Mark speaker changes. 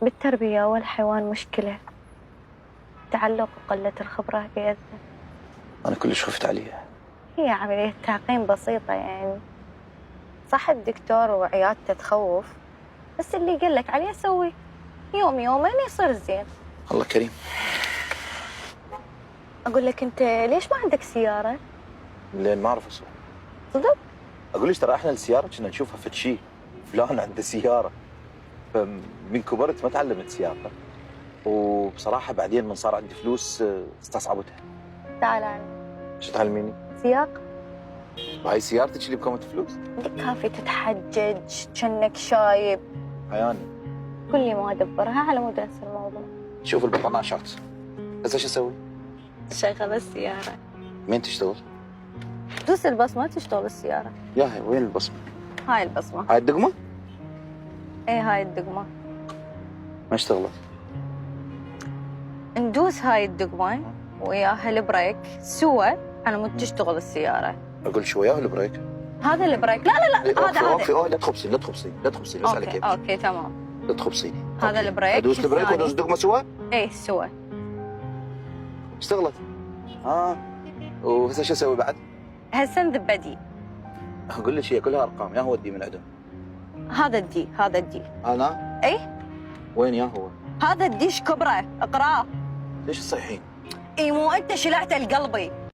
Speaker 1: بالتربية والحيوان مشكلة، تعلق وقلة الخبرة بيأذن.
Speaker 2: أنا كلش خفت عليها.
Speaker 1: هي عملية تعقيم بسيطة يعني، صح الدكتور وعيادته تخوف، بس اللي يقول لك عليه سوي، يوم يومين يصير زين.
Speaker 2: الله كريم.
Speaker 1: أقول لك أنت ليش ما عندك سيارة؟
Speaker 2: لين ما أعرف أسوق.
Speaker 1: صدق؟
Speaker 2: أقول ليش ترى إحنا السيارة كنا نشوفها فد شيء، فلان عنده سيارة، فمن كبرت ما تعلمت سيارة، وبصراحة بعدين من صار عندي فلوس استصعبتها.
Speaker 1: تعال عني.
Speaker 2: شو تعلميني؟
Speaker 1: سياق؟
Speaker 2: وهاي سيارتك اللي بكمة فلوس؟
Speaker 1: عندك كافي تتحجج كأنك شايب.
Speaker 2: عياني.
Speaker 1: كل ما أدبرها على مود أنسى الموضوع.
Speaker 2: شوف البطاناشات. هسه شو أسوي؟
Speaker 1: شغل السيارة.
Speaker 2: مين تشتغل؟
Speaker 1: دوس البصمة تشتغل السيارة.
Speaker 2: ياهي وين البصمة؟
Speaker 1: هاي البصمة.
Speaker 2: هاي الدقمة؟
Speaker 1: ايه هاي الدقمة.
Speaker 2: ما اشتغلت.
Speaker 1: ندوس هاي الدقمة وياها البريك سوا على مود تشتغل السيارة.
Speaker 2: أقول شو وياه البريك؟
Speaker 1: هذا البريك. لا هذا
Speaker 2: أوقفي لا تخبصي لا تخبصي لا تخبصي بس على كيفك.
Speaker 1: اوكي تمام.
Speaker 2: لا تخبصيني.
Speaker 1: هذا البريك.
Speaker 2: أدوس البريك
Speaker 1: الثاني.
Speaker 2: وأدوس الدقمة سوا؟
Speaker 1: ايه سوا.
Speaker 2: اشتغلت. وهسه شو اسوي بعد؟
Speaker 1: هسه نذبدي.
Speaker 2: اقول لك هي كلها ارقام، يا هو الدي من عندهم.
Speaker 1: هذا الدي. هذا الدي.
Speaker 2: انا؟
Speaker 1: ايه.
Speaker 2: وين يا هو؟
Speaker 1: هذا الديش كبره اقراه.
Speaker 2: ليش تصيحين؟
Speaker 1: اي مو انت شلعت القلبي.